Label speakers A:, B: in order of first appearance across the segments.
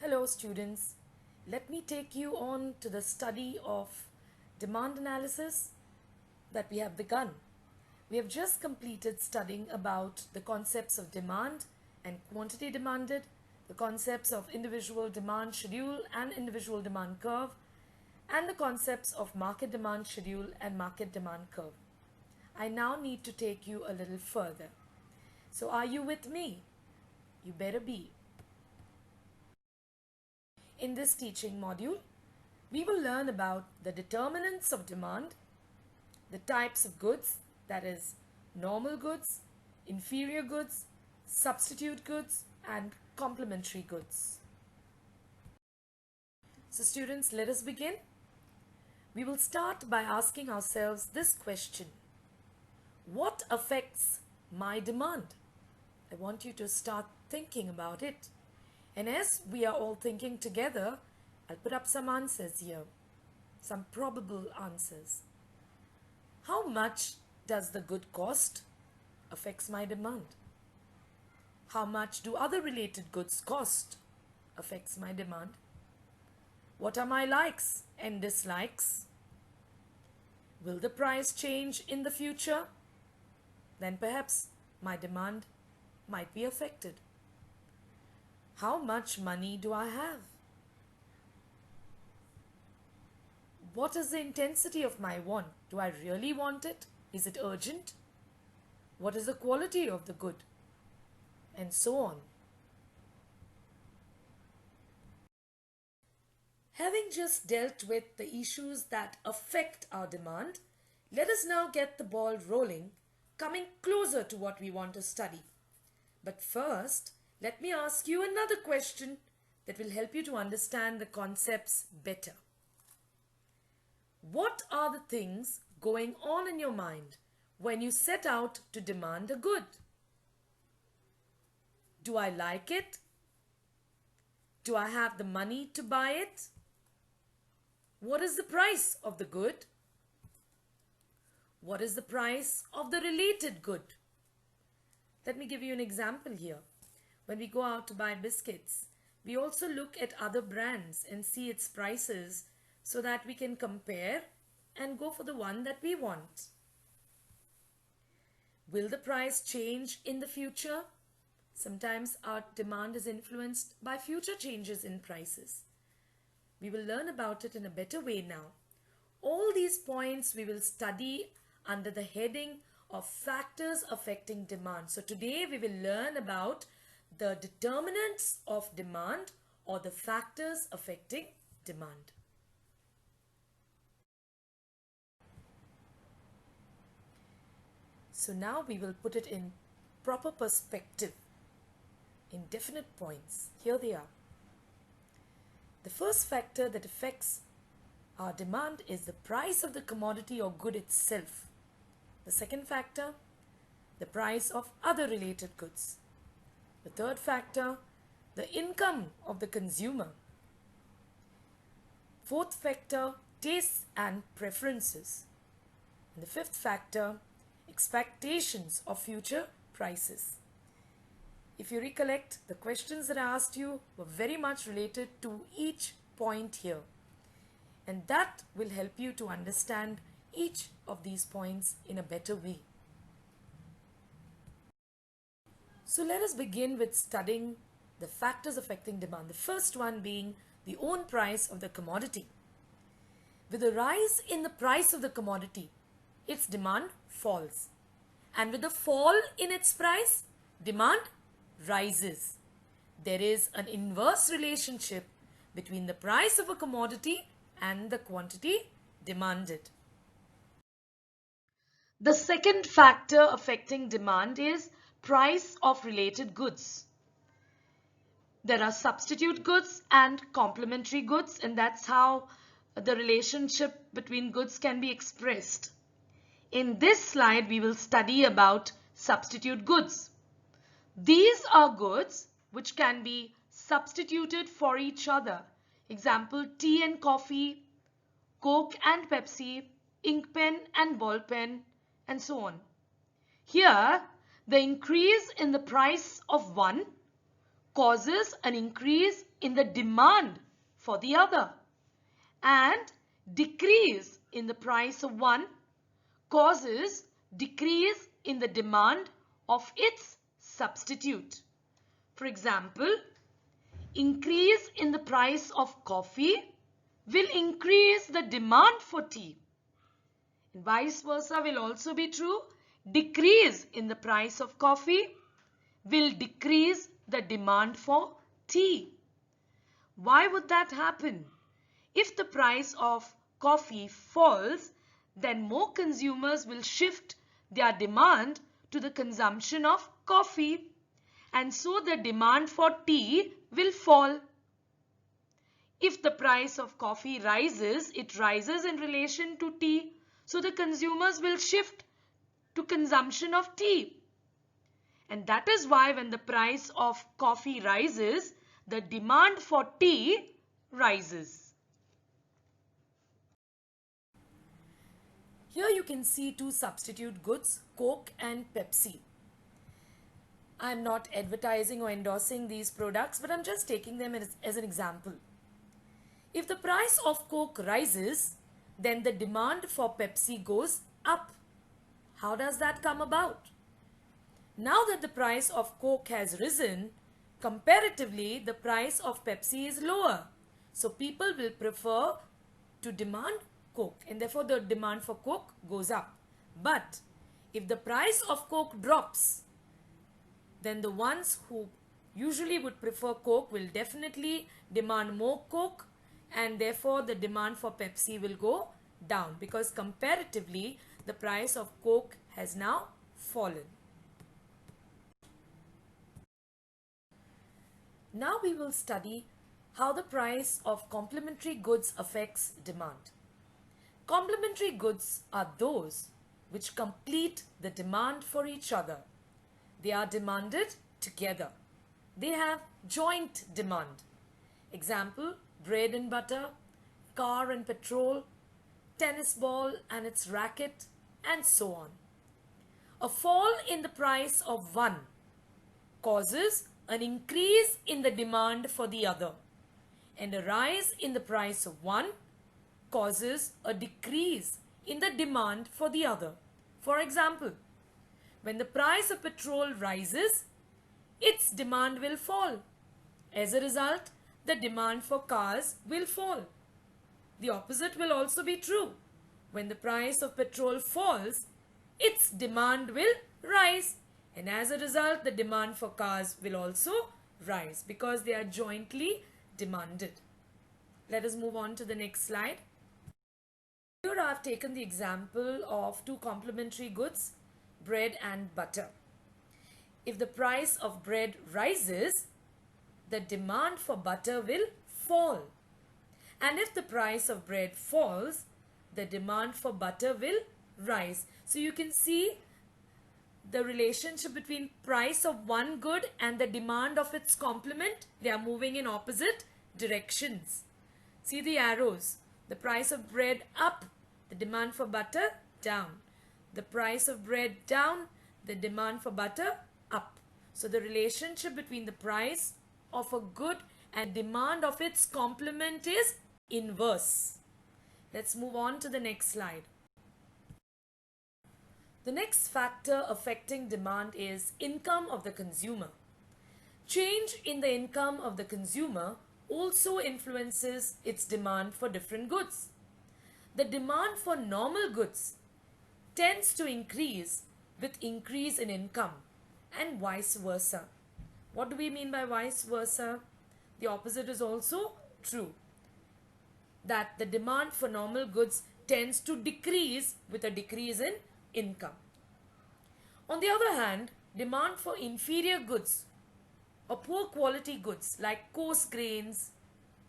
A: Hello students, let me take you on to the study of demand analysis that we have begun. We have just completed studying about the concepts of demand and quantity demanded, the concepts of individual demand schedule and individual demand curve, and the concepts of market demand schedule and market demand curve. I now need to take you a little further. So are you with me? You better be. In this teaching module, we will learn about the determinants of demand, the types of goods, that is, normal goods, inferior goods, substitute goods, and complementary goods. So students, let us begin. We will start by asking ourselves this question: what affects my demand? I want you to start thinking about it. And as we are all thinking together, I'll put up some answers here, some probable answers. How much does the good cost? Affects my demand. How much do other related goods cost? Affects my demand. What are my likes and dislikes? Will the price change in the future? Then perhaps my demand might be affected. How much money do I have? What is the intensity of my want? Do I really want it? Is it urgent? What is the quality of the good? And so on. Having just dealt with the issues that affect our demand, let us now get the ball rolling, coming closer to what we want to study. But first, let me ask you another question that will help you to understand the concepts better. What are the things going on in your mind when you set out to demand a good? Do I like it? Do I have the money to buy it? What is the price of the good? What is the price of the related good? Let me give you an example here. When we go out to buy biscuits, we also look at other brands and see its prices so that we can compare and go for the one that we want. Will the price change in the future? Sometimes our demand is influenced by future changes in prices. We will learn about it in a better way now. All these points we will study under the heading of factors affecting demand. So today we will learn about the determinants of demand or the factors affecting demand. So now we will put it in proper perspective, in definite points. Here they are. The first factor that affects our demand is the price of the commodity or good itself. The second factor, the price of other related goods. The third factor, the income of the consumer. Fourth factor, tastes and preferences. And the fifth factor, expectations of future prices. If you recollect, the questions that I asked you were very much related to each point here. And that will help you to understand each of these points in a better way. So let us begin with studying the factors affecting demand. The first one being the own price of the commodity. With a rise in the price of the commodity, its demand falls. And with a fall in its price, demand rises. There is an inverse relationship between the price of a commodity and the quantity demanded. The second factor affecting demand is price of related goods. There are substitute goods and complementary goods, and that's how the relationship between goods can be expressed. In this slide, we will study about substitute goods. These are goods which can be substituted for each other. Example, tea and coffee, Coke and Pepsi, ink pen and ball pen, and so on. Here, the increase in the price of one causes an increase in the demand for the other, and decrease in the price of one causes decrease in the demand of its substitute. For example, increase in the price of coffee will increase the demand for tea. And vice versa will also be true. Decrease in the price of coffee will decrease the demand for tea. Why would that happen? If the price of coffee falls, then more consumers will shift their demand to the consumption of coffee, and so the demand for tea will fall. If the price of coffee rises, it rises in relation to tea, so the consumers will shift to consumption of tea. And that is why when the price of coffee rises, the demand for tea rises. Here you can see two substitute goods, Coke and Pepsi. I'm not advertising or endorsing these products, but I'm just taking them as an example. If the price of Coke rises, then the demand for Pepsi goes up. How does that come about? Now that the price of Coke has risen, comparatively the price of Pepsi is lower. So people will prefer to demand Coke, and therefore the demand for Coke goes up. But if the price of Coke drops, then the ones who usually would prefer Coke will definitely demand more Coke, and therefore the demand for Pepsi will go down, because comparatively the price of Coke has now fallen. Now we will study how the price of complementary goods affects demand. Complementary goods are those which complete the demand for each other. They are demanded together. They have joint demand. Example, bread and butter, car and petrol, tennis ball and its racket, and so on. A fall in the price of one causes an increase in the demand for the other, and a rise in the price of one causes a decrease in the demand for the other. For example, when the price of petrol rises, its demand will fall. As a result, the demand for cars will fall. The opposite will also be true. When the price of petrol falls, its demand will rise. And as a result, the demand for cars will also rise, because they are jointly demanded. Let us move on to the next slide. Here I have taken the example of two complementary goods, bread and butter. If the price of bread rises, the demand for butter will fall. And if the price of bread falls, the demand for butter will rise. So you can see the relationship between price of one good and the demand of its complement. They are moving in opposite directions. See the arrows. The price of bread up, the demand for butter down. The price of bread down, the demand for butter up. So the relationship between the price of a good and demand of its complement is inverse. Let's move on to the next slide. The next factor affecting demand is income of the consumer. Change in the income of the consumer also influences its demand for different goods. The demand for normal goods tends to increase with increase in income, and vice versa. What do we mean by vice versa? The opposite is also true, that the demand for normal goods tends to decrease with a decrease in income. On the other hand, demand for inferior goods or poor quality goods like coarse grains,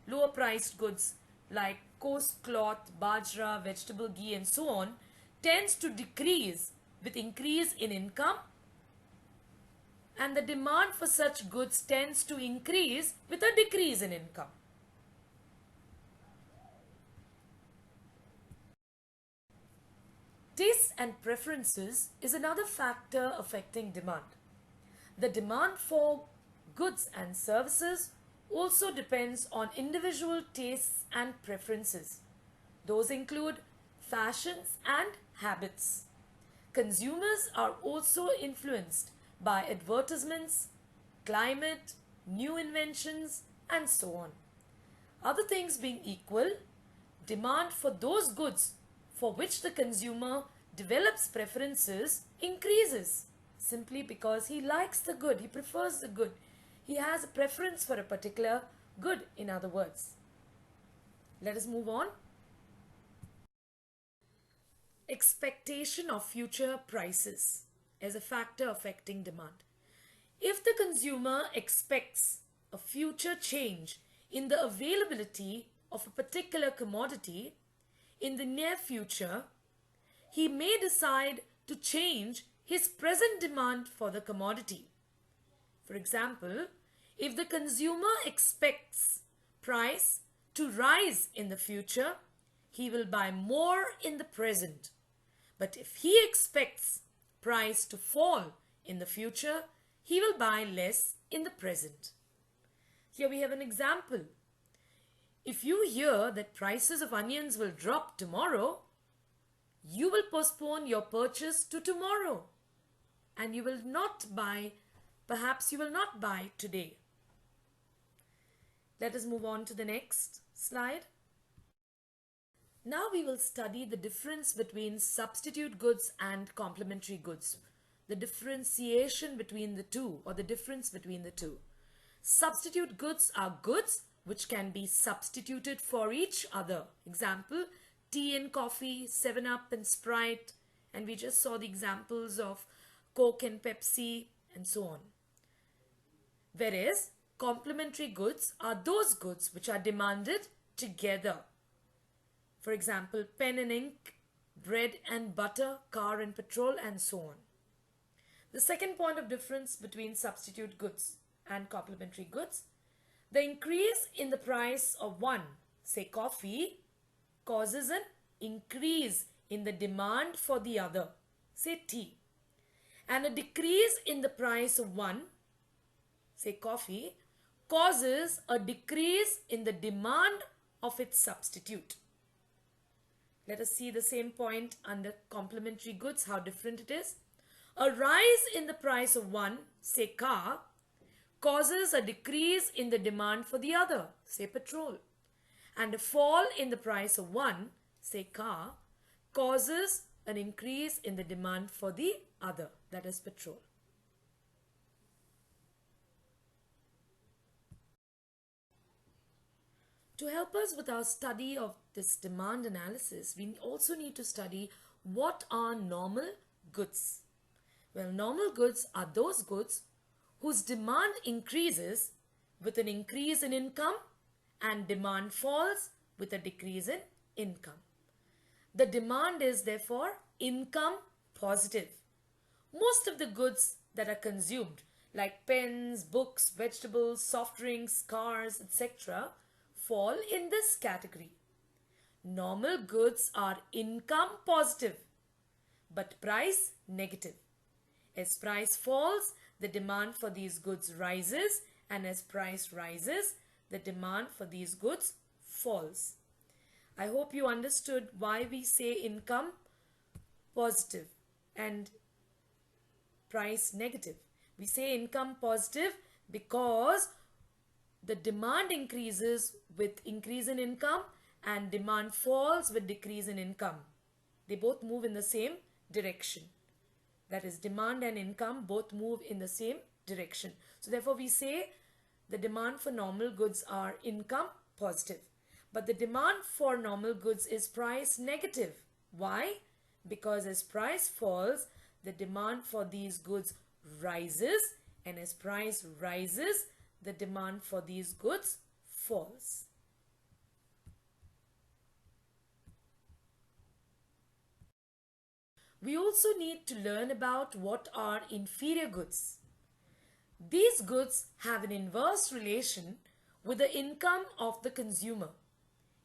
A: lower priced goods like coarse cloth, bajra, vegetable ghee and so on tends to decrease with increase in income, and the demand for such goods tends to increase with a decrease in income. Tastes and preferences is another factor affecting demand. The demand for goods and services also depends on individual tastes and preferences. Those include fashions and habits. Consumers are also influenced by advertisements, climate, new inventions, and so on. Other things being equal, demand for those goods for which the consumer develops preferences increases simply because he likes the good, he prefers the good. He has a preference for a particular good, in other words. Let us move on. Expectation of future prices as a factor affecting demand. If the consumer expects a future change in the availability of a particular commodity in the near future, he may decide to change his present demand for the commodity. For example, if the consumer expects price to rise in the future, he will buy more in the present. But if he expects price to fall in the future, he will buy less in the present. Here we have an example. If you hear that prices of onions will drop tomorrow, you will postpone your purchase to tomorrow and you will not buy, perhaps you will not buy today. Let us move on to the next slide. Now we will study the difference between substitute goods and complementary goods. The differentiation between the two, or the difference between the two. Substitute goods are goods which can be substituted for each other. Example, tea and coffee, 7-Up and Sprite, and we just saw the examples of Coke and Pepsi and so on. Whereas complementary goods are those goods which are demanded together. For example, pen and ink, bread and butter, car and petrol, and so on. The second point of difference between substitute goods and complementary goods, the increase in the price of one, say coffee, causes an increase in the demand for the other, say tea. And a decrease in the price of one, say coffee, causes a decrease in the demand of its substitute. Let us see the same point under complementary goods, how different it is. A rise in the price of one, say car, causes a decrease in the demand for the other, say petrol. And a fall in the price of one, say car, causes an increase in the demand for the other, that is petrol. To help us with our study of this demand analysis, we also need to study what are normal goods. Well, normal goods are those goods whose demand increases with an increase in income and demand falls with a decrease in income. The demand is therefore income positive. Most of the goods that are consumed, like pens, books, vegetables, soft drinks, cars, etc., fall in this category. Normal goods are income positive, but price negative. As price falls, the demand for these goods rises, and as price rises, the demand for these goods falls. I hope you understood why we say income positive and price negative. We say income positive because the demand increases with increase in income and demand falls with decrease in income. They both move in the same direction. That is, demand and income both move in the same direction. So therefore we say the demand for normal goods are income positive. But the demand for normal goods is price negative. Why? Because as price falls, the demand for these goods rises, and as price rises, the demand for these goods falls. We also need to learn about what are inferior goods. These goods have an inverse relation with the income of the consumer.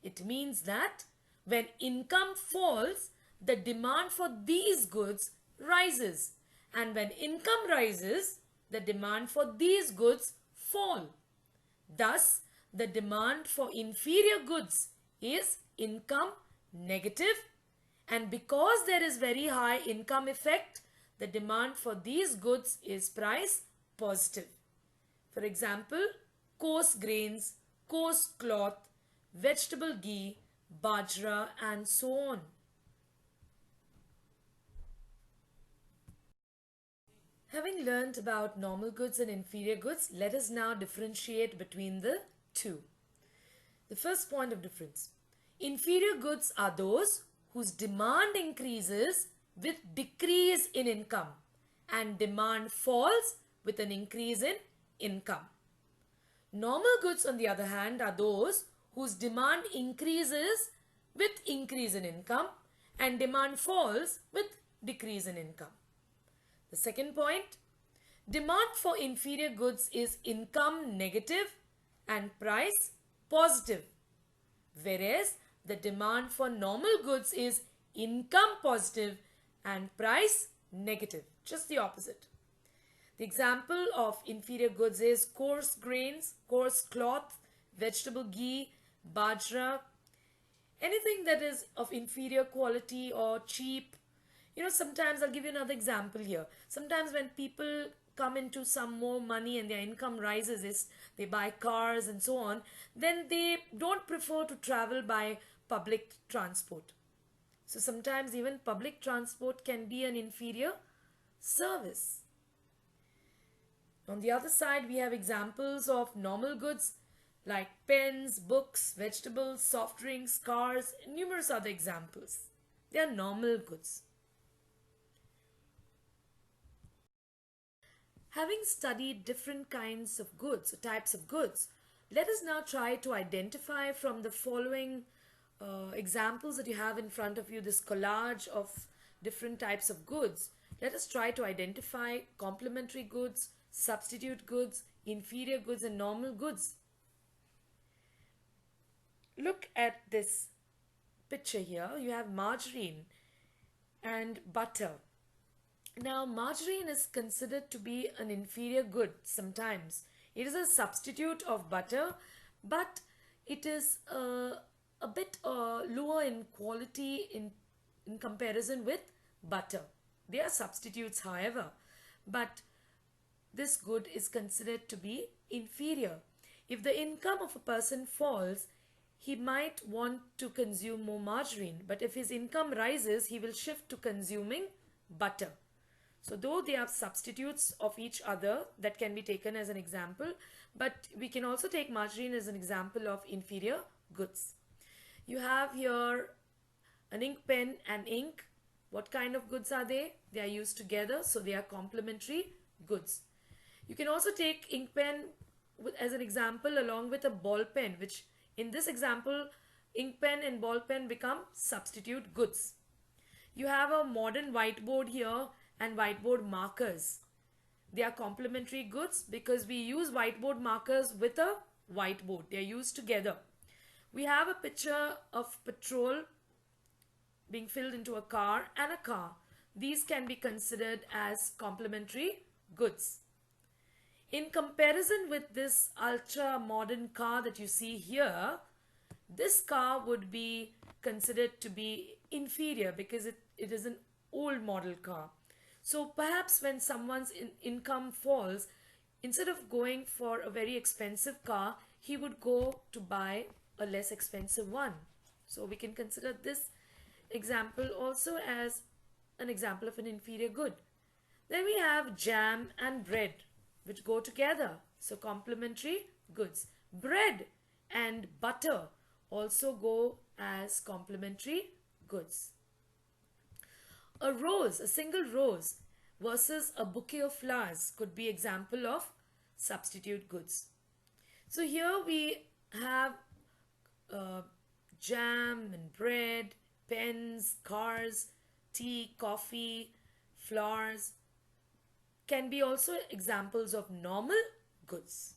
A: It means that when income falls, the demand for these goods rises, and when income rises, the demand for these goods fall. Thus, the demand for inferior goods is income negative, and because there is very high income effect, the demand for these goods is price positive. For example, coarse grains, coarse cloth, vegetable ghee, bajra, and so on. Having learnt about normal goods and inferior goods, let us now differentiate between the two. The first point of difference. Inferior goods are those whose demand increases with decrease in income and demand falls with an increase in income. Normal goods, on the other hand, are those whose demand increases with increase in income and demand falls with decrease in income. The second point, demand for inferior goods is income negative and price positive, whereas the demand for normal goods is income positive and price negative, just the opposite. The example of inferior goods is coarse grains, coarse cloth, vegetable ghee, bajra, anything that is of inferior quality or cheap. Sometimes I'll give you another example here. Sometimes when people come into some more money and their income rises, is they buy cars and so on, then they don't prefer to travel by public transport. So sometimes even public transport can be an inferior service. On the other side, we have examples of normal goods like pens, books, vegetables, soft drinks, cars, and numerous other examples. They are normal goods. Having studied different kinds of goods, or types of goods, let us now try to identify from the following examples that you have in front of you, this collage of different types of goods. Let us try to identify complementary goods, substitute goods, inferior goods, and normal goods. Look at this picture here. You have margarine and butter. Now, margarine is considered to be an inferior good sometimes. It is a substitute of butter, but it is a bit lower in quality in comparison with butter. They are substitutes, however, but this good is considered to be inferior. If the income of a person falls, he might want to consume more margarine, but if his income rises, he will shift to consuming butter. So though they are substitutes of each other, that can be taken as an example, but we can also take margarine as an example of inferior goods. You have here an ink pen and ink. What kind of goods are they? They are used together, so they are complementary goods. You can also take ink pen as an example along with a ball pen, which in this example, ink pen and ball pen become substitute goods. You have a modern whiteboard here and whiteboard markers. They are complementary goods because we use whiteboard markers with a whiteboard. They are used together. We have a picture of petrol being filled into a car and a car. These can be considered as complementary goods. In comparison with this ultra modern car that you see here, this car would be considered to be inferior because it is an old model car. So perhaps when someone's income falls, instead of going for a very expensive car, he would go to buy a less expensive one. So we can consider this example also as an example of an inferior good. Then we have jam and bread, which go together. So complementary goods. Bread and butter also go as complementary goods. A rose, a single rose versus a bouquet of flowers could be example of substitute goods. So here we have jam and bread, pens, cars, tea, coffee, flowers can be also examples of normal goods.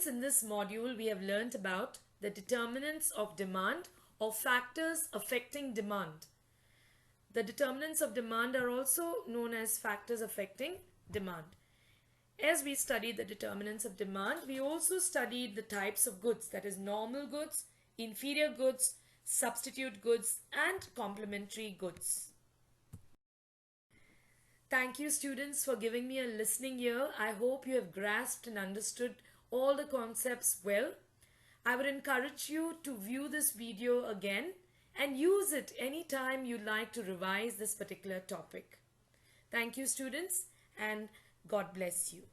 A: In this module, we have learnt about the determinants of demand or factors affecting demand. The determinants of demand are also known as factors affecting demand. As we studied the determinants of demand, we also studied the types of goods, that is normal goods, inferior goods, substitute goods, and complementary goods. Thank you, students, for giving me a listening ear. I hope you have grasped and understood all the concepts well. I would encourage you to view this video again and use it anytime you like to revise this particular topic. Thank you, students, and God bless you.